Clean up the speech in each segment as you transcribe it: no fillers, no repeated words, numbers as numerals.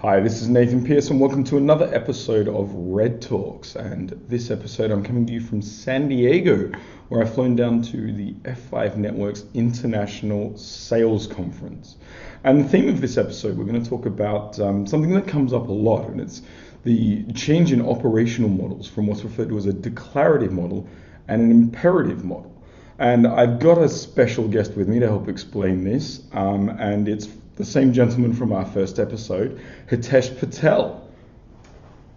Hi, this is Nathan Pierce and welcome to another episode of REDtalks. And this episode I'm coming to you from San Diego, where I've flown down to the F5 Network's International Sales Conference. And the theme of this episode, we're going to talk about something that comes up a lot, and it's the change in operational models from what's referred to as a declarative model and an imperative model. And I've got a special guest with me to help explain this, and it's the same gentleman from our first episode, Hitesh Patel.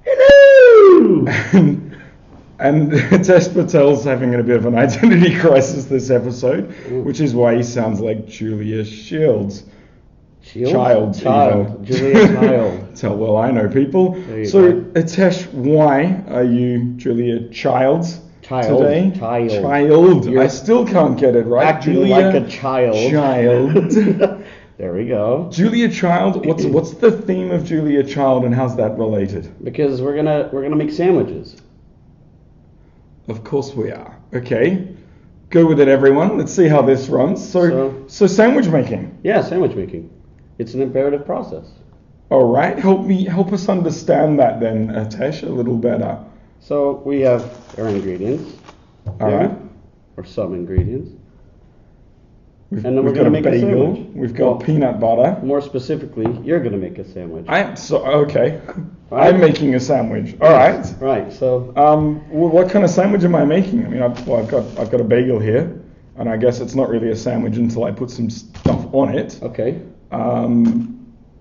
Hello! And Hitesh Patel's having a bit of an identity crisis this episode, which is why he sounds like Julia Shields. Child. Julia Child. Tell well I know people. So Hitesh, why are you Julia Childs today? Child. I still can't get it right. Acting Julia like a child. Child. There we go. Julia Child. What's the theme of Julia Child and how's that related? Because we're gonna make sandwiches. Of course we are. Okay. Go with it, everyone. Let's see how this runs. So sandwich making. Yeah, sandwich making. It's an imperative process. All right. Help us understand that then, Hitesh, a little better. So we have our ingredients. All right. Or some ingredients. We've Then we're gonna make a bagel. sandwich. We've got peanut butter. More specifically, you're gonna make a sandwich. Okay. Right. I'm making a sandwich. All right. Right. So. What kind of sandwich am I making? I mean, I've got a bagel here, and I guess it's not really a sandwich until I put some stuff on it. Okay.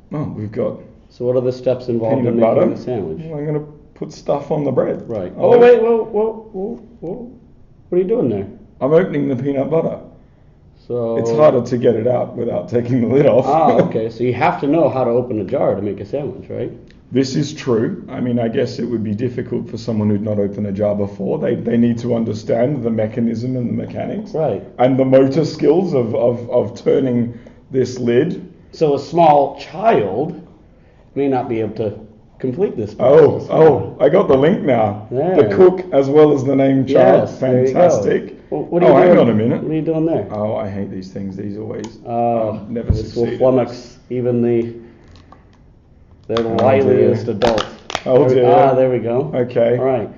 We've got. So what are the steps involved peanut in butter. making the sandwich? Well, I'm gonna put stuff on the bread. Right. Oh wait. Whoa. What are you doing there? I'm opening the peanut butter. So it's harder to get it out without taking the lid off. Okay. So you have to know how to open a jar to make a sandwich, right? This is true. I mean, I guess it would be difficult for someone who'd not opened a jar before. They need to understand the mechanism and the mechanics. Right. And the motor skills of turning this lid. So a small child may not be able to complete this process. I got the link now. Yeah. The cook as well as the name child. Yes, Fantastic. Well, what are you doing? Hang on a minute. What are you doing there? Oh, I hate these things. These always never this succeed. will flummox even the wiliest adults. Oh dear. There we go. Okay. All right.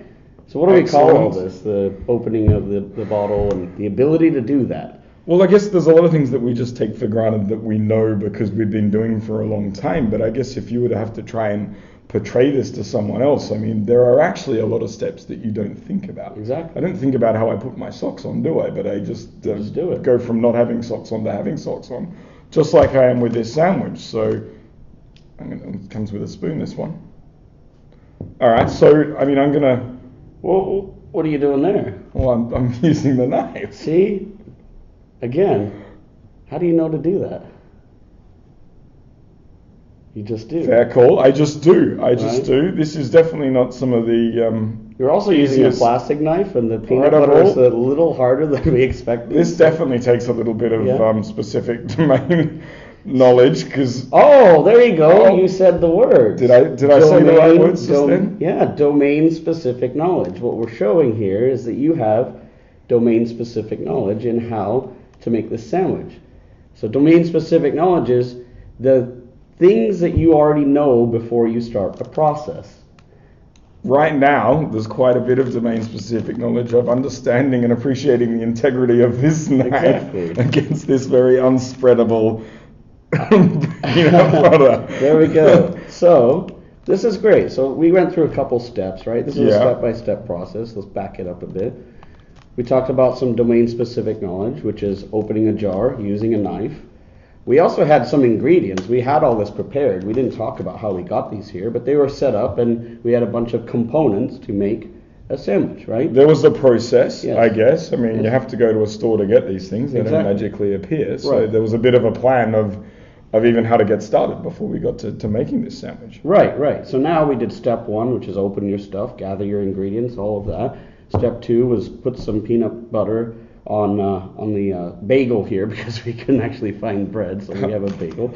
So what do we call all Excellent. this? The opening of the bottle and the ability to do that. Well, I guess there's a lot of things that we just take for granted that we know because we've been doing for a long time. But I guess if you were to have to try and portray this to someone else, I mean, there are actually a lot of steps that you don't think about. Exactly. I don't think about how I put my socks on, do I? But I just do it. Go from not having socks on to having socks on, just like I am with this sandwich. So it comes with a spoon, this one. All right. So, I mean, I'm going to... Well, what are you doing there? Well, I'm using the knife. See? Again, how do you know to do that? You just do. Fair call. I just do. Do. This is definitely not some of the... You're also using a plastic knife, and the peanut butter is a little harder than we expected. This definitely takes a little bit of specific domain knowledge, because... Oh, there you go. You said the word. Did I say the right words just then? Yeah, domain-specific knowledge. What we're showing here is that you have domain-specific knowledge in how to make this sandwich. So domain-specific knowledge is the things that you already know before you start the process. Right now, there's quite a bit of domain-specific knowledge of understanding and appreciating the integrity of this knife against this very unspreadable peanut butter. There we go. So this is great. So we went through a couple steps, right? This is a step-by-step process. Let's back it up a bit. We talked about some domain-specific knowledge, which is opening a jar using a knife. We also had some ingredients. We had all this prepared. We didn't talk about how we got these here, but they were set up, and we had a bunch of components to make a sandwich, right? There was a process, I guess. I mean, you have to go to a store to get these things. They don't magically appear. So there was a bit of a plan of even how to get started before we got to making this sandwich. Right. So now we did step one, which is open your stuff, gather your ingredients, all of that. Step two was put some peanut butter on the bagel here, because we couldn't actually find bread, so we have a bagel.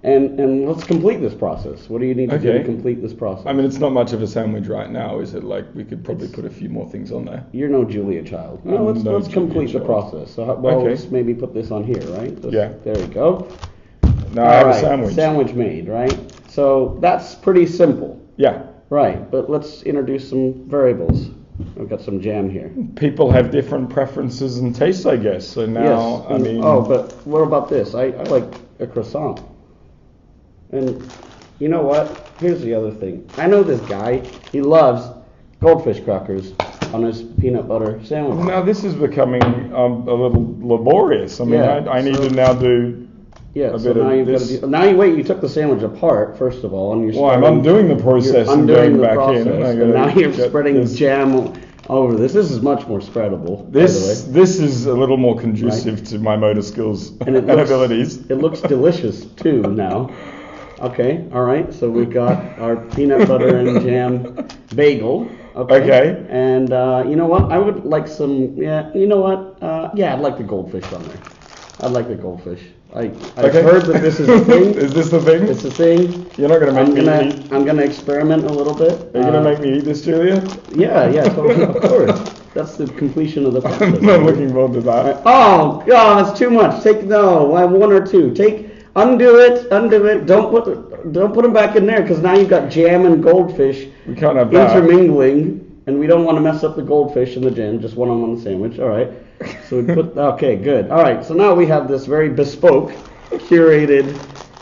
And let's complete this process. What do you need to do to complete this process? I mean, it's not much of a sandwich right now, is it? Like, we could probably put a few more things on there. You're no Julia Child. No, let's complete the process. So let's maybe put this on here, right? There we go. Now I have a sandwich. Sandwich made, right? So that's pretty simple. Yeah. Right, but let's introduce some variables. I've got some jam here. People have different preferences and tastes, I guess. So now, yes. But what about this? I like a croissant. And you know what? Here's the other thing. I know this guy. He loves goldfish crackers on his peanut butter sandwich. Now this is becoming a little laborious. I mean, I need to now do a bit now of this. You took the sandwich apart, first of all, and you're I'm undoing the process and going back in. And now you're spreading jam over this. This is much more spreadable. This is a little more conducive to my motor skills and abilities. It looks delicious too now. Okay, all right. So we got our peanut butter and jam bagel. Okay. And you know what? I would like some. Yeah. You know what? I'd like the goldfish on there. I'd like the goldfish. I've heard that this is a thing. Is this the thing? It's a thing. You're not going to make me eat? I'm going to experiment a little bit. Are you going to make me eat this, Julia? Yeah, totally, of course. That's the completion of the process. I'm not looking forward to that. Oh, God, that's too much. One or two. Undo it. Don't put them back in there because now you've got jam and goldfish. We can't have that. Intermingling, and we don't want to mess up the goldfish and the jam. Just one on the sandwich. All right. So we put. Okay, good. All right. So now we have this very bespoke, curated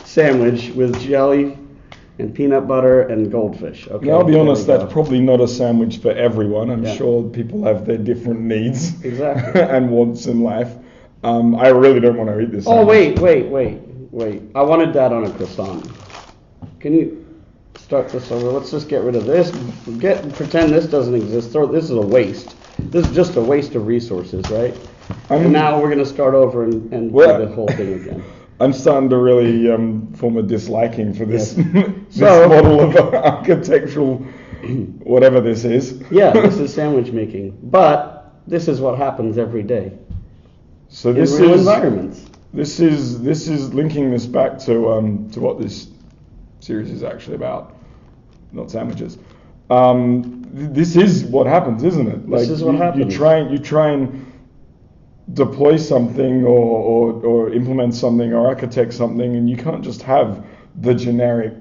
sandwich with jelly and peanut butter and goldfish. Okay. Now, I'll be honest. That's probably not a sandwich for everyone. I'm sure people have their different needs. Exactly. and wants in life. I really don't want to eat this sandwich. Wait. I wanted that on a croissant. Can you start this over? Let's just get rid of this. Pretend this doesn't exist. This is a waste. This is just a waste of resources, right? And now we're going to start over and do the whole thing again. I'm starting to really form a disliking for this, this model of architectural, whatever this is. Yeah, this is sandwich making. But this is what happens every day. So this in real environments. This is linking this back to what this series is actually about, not sandwiches. This is what happens, isn't it? This is what happens. You try and deploy something or implement something or architect something, and you can't just have the generic.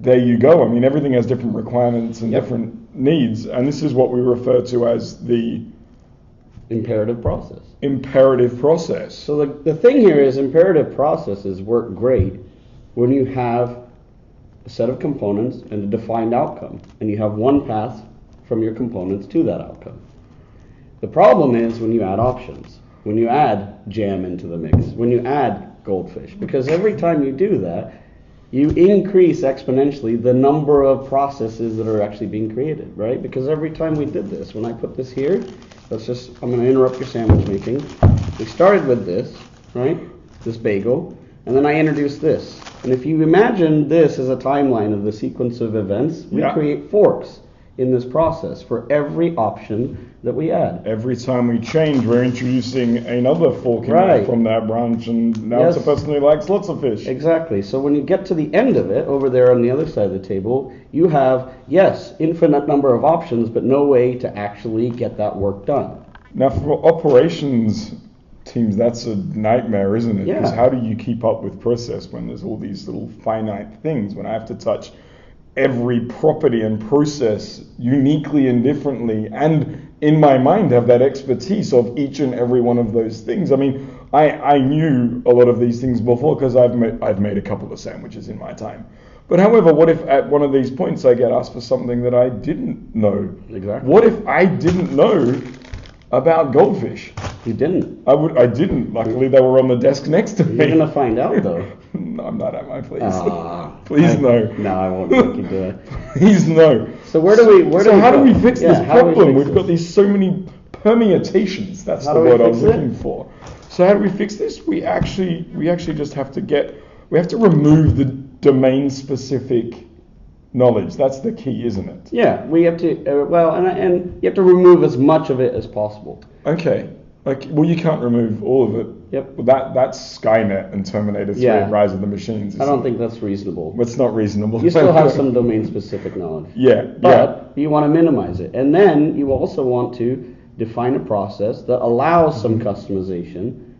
There you go. I mean, everything has different requirements and different needs, and this is what we refer to as the imperative process. Imperative process. So the thing here is imperative processes work great when you have a set of components and a defined outcome, and you have one path from your components to that outcome. The problem is when you add options, when you add jam into the mix, when you add goldfish, because every time you do that, you increase exponentially the number of processes that are actually being created, right? Because every time we did this, when I put this here, I'm going to interrupt your sandwich making. We started with this, right? This bagel, and then I introduced this. And if you imagine this as a timeline of the sequence of events, we create forks in this process for every option that we add. Every time we change, we're introducing another fork from that branch, and now it's a person who likes lots of fish. Exactly. So when you get to the end of it, over there on the other side of the table, you have, infinite number of options, but no way to actually get that work done. Now for operations teams, that's a nightmare, isn't it? Because how do you keep up with process when there's all these little finite things, when I have to touch every property and process uniquely and differently, and in my mind have that expertise of each and every one of those things. I mean, I knew a lot of these things before because I've made a couple of sandwiches in my time. But however, what if at one of these points I get asked for something that I didn't know? Exactly. What if I didn't know about goldfish? You didn't? I didn't. Luckily, they were on the desk next to me. You're going to find out, though. No, I'm not at my place. Please no. No, I won't make you do it. Please no. So how do we fix this problem? We've got these so many permutations. That's the word I was looking for. So how do we fix this? We actually just have to remove the domain-specific knowledge. That's the key, isn't it? Yeah, we have to. And you have to remove as much of it as possible. Okay. You can't remove all of it. Yep. Well, that's Skynet and Terminator 3 Rise of the Machines. I don't think that's reasonable. It's not reasonable. You still have some domain-specific knowledge. But you want to minimize it. And then you also want to define a process that allows some customization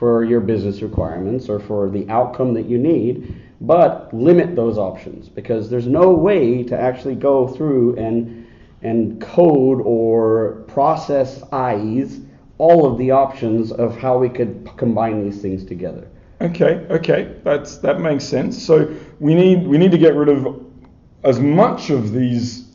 for your business requirements or for the outcome that you need, but limit those options, because there's no way to actually go through and code or process all of the options of how we could combine these things together. Okay, that makes sense. So we need to get rid of as much of these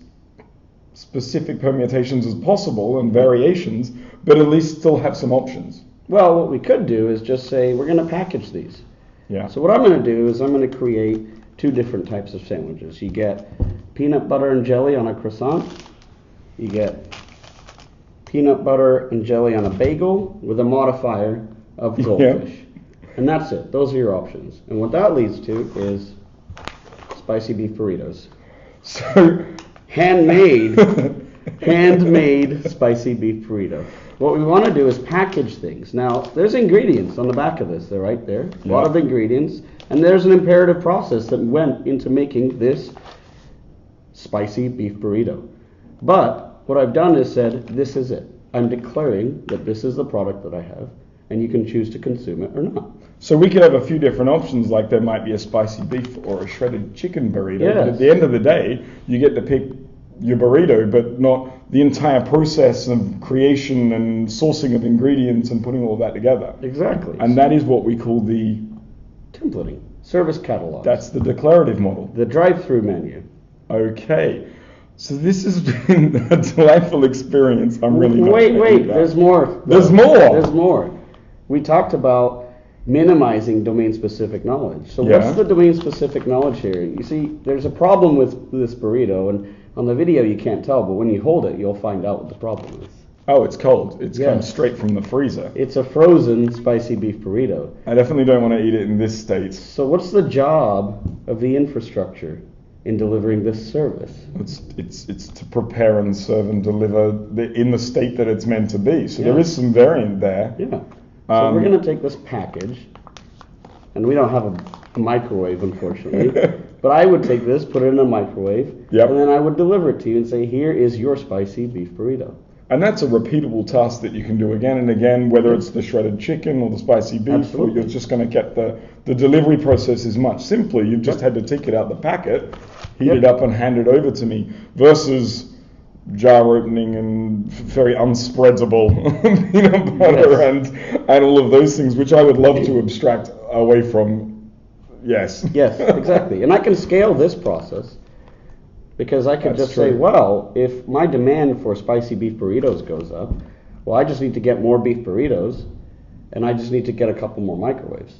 specific permutations as possible and variations, but at least still have some options. Well, what we could do is just say we're going to package these. Yeah. So what I'm going to do is I'm going to create two different types of sandwiches. You get peanut butter and jelly on a croissant. You get peanut butter and jelly on a bagel with a modifier of goldfish. Yeah. And that's it. Those are your options. And what that leads to is spicy beef burritos. So handmade spicy beef burrito. What we want to do is package things. Now, there's ingredients on the back of this. They're right there. A lot of ingredients. And there's an imperative process that went into making this spicy beef burrito. But what I've done is said, this is it. I'm declaring that this is the product that I have, and you can choose to consume it or not. So we could have a few different options, like there might be a spicy beef or a shredded chicken burrito. Yes. But at the end of the day, you get to pick your burrito, but not the entire process of creation and sourcing of ingredients and putting all that together. Exactly. And that is what we call the templating, service catalog. That's the declarative model. The drive-through menu. Okay. So this has been a delightful experience. I'm really wait. There's more. There's more. There's more. We talked about minimizing domain-specific knowledge. So what's the domain-specific knowledge here? You see, there's a problem with this burrito, and on the video you can't tell, but when you hold it, you'll find out what the problem is. Oh, it's cold. It's come straight from the freezer. It's a frozen spicy beef burrito. I definitely don't want to eat it in this state. So what's the job of the infrastructure in delivering this service? It's to prepare and serve and deliver in the state that it's meant to be. So there is some variant there. Yeah. So we're going to take this package, and we don't have a microwave, unfortunately, but I would take this, put it in a microwave, and then I would deliver it to you and say, here is your spicy beef burrito. And that's a repeatable task that you can do again and again, whether it's the shredded chicken or the spicy beef. Absolutely. Or you're just going to get the delivery process is much simpler. You've just had to take it out the packet, heat it up, and hand it over to me, versus jar opening and very unspreadable peanut butter and all of those things, which I would love to abstract away from. Yes, exactly. And I can scale this process, because I could say, well, if my demand for spicy beef burritos goes up, well, I just need to get more beef burritos, and I just need to get a couple more microwaves.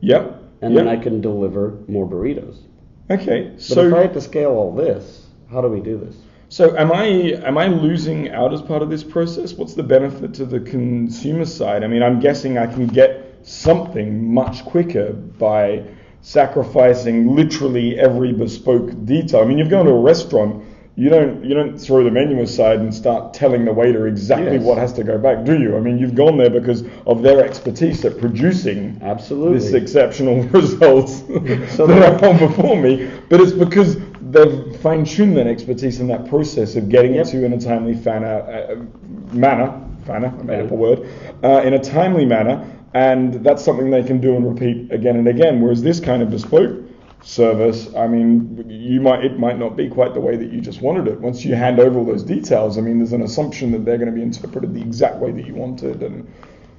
And then I can deliver more burritos. Okay. But if I had to scale all this, how do we do this? So am I losing out as part of this process? What's the benefit to the consumer side? I mean, I'm guessing I can get something much quicker by sacrificing literally every bespoke detail. I mean, you've gone to a restaurant, you don't throw the menu aside and start telling the waiter exactly what has to go back, do you? I mean, you've gone there because of their expertise at producing this exceptional results that are on before me, but it's because they've fine-tuned that expertise in that process of getting it to in a timely manner, I made up a word, in a timely manner, and that's something they can do and repeat again and again, whereas this kind of bespoke service, I mean, it might not be quite the way that you just wanted it. Once you hand over all those details, I mean, there's an assumption that they're going to be interpreted the exact way that you wanted. And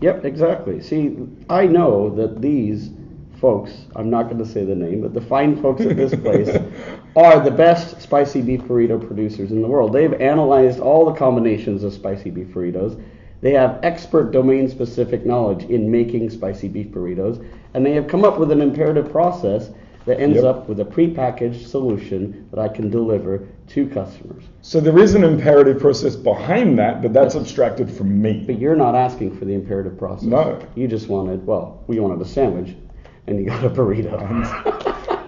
Yep, exactly. See, I know that these folks, I'm not going to say the name, but the fine folks at this place are the best spicy beef burrito producers in the world. They've analyzed all the combinations of spicy beef burritos. They have expert domain-specific knowledge in making spicy beef burritos, and they have come up with an imperative process that ends up with a prepackaged solution that I can deliver to customers. So there is an imperative process behind that, but that's abstracted from me. But you're not asking for the imperative process. No. You just wanted, we wanted a sandwich, and you got a burrito.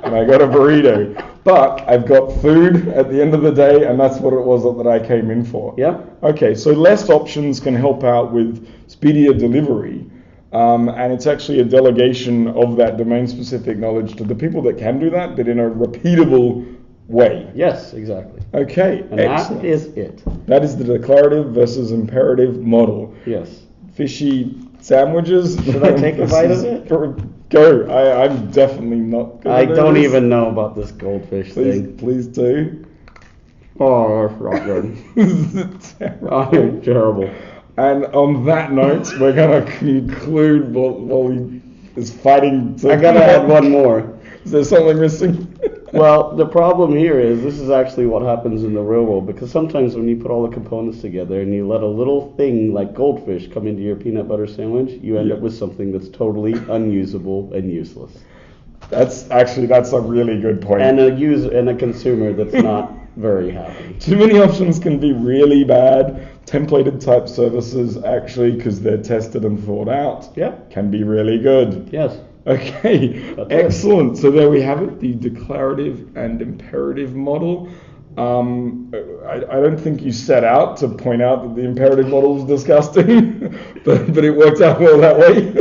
And I got a burrito. But I've got food at the end of the day, and that's what it was that I came in for. Yep. Okay, so less options can help out with speedier delivery. And it's actually a delegation of that domain-specific knowledge to the people that can do that, but in a repeatable way. Yes, exactly. Okay, and excellent. That is it. That is the declarative versus imperative model. Yes. Fishy, sandwiches. Should I take a bite of it? Go. I'm definitely not. I don't even know about this goldfish thing. Please do. Oh, not good. Oh, terrible. And on that note, we're going to conclude while he is fighting. I got to add one more. Is there something missing? Well, the problem here is this is actually what happens in the real world, because sometimes when you put all the components together and you let a little thing like goldfish come into your peanut butter sandwich, you end up with something that's totally unusable and useless. That's a really good point. And a consumer that's not very happy. Too many options can be really bad. Templated type services, actually, because they're tested and thought out, can be really good. Yes. Okay, excellent. So there we have it, the declarative and imperative model. I don't think you set out to point out that the imperative model was disgusting, but it worked out well that way.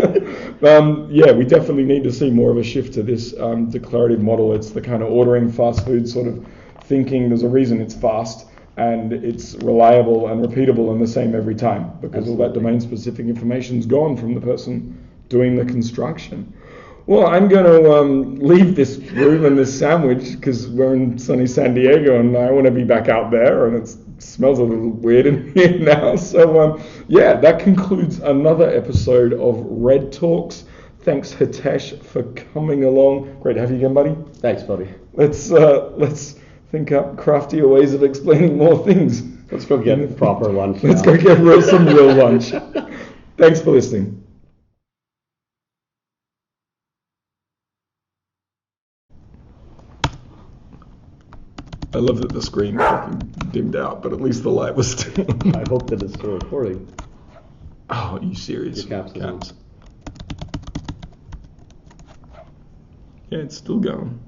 Yeah, we definitely need to see more of a shift to this declarative model. It's the kind of ordering fast food sort of thinking. There's a reason it's fast and it's reliable and repeatable and the same every time, because all that domain-specific information's gone from the person doing the construction. Well, I'm going to leave this room and this sandwich because we're in sunny San Diego and I want to be back out there, and it smells a little weird in here now. So, yeah, that concludes another episode of REDtalks. Thanks, Hitesh, for coming along. Great to have you again, buddy. Thanks, buddy. Let's think up craftier ways of explaining more things. Let's go get proper lunch. Let's go get some real lunch. Thanks for listening. I love that the screen fucking dimmed out, but at least the light was still on. I hope that it's still recording. Oh, are you serious? Your caps. Yeah, it's still going.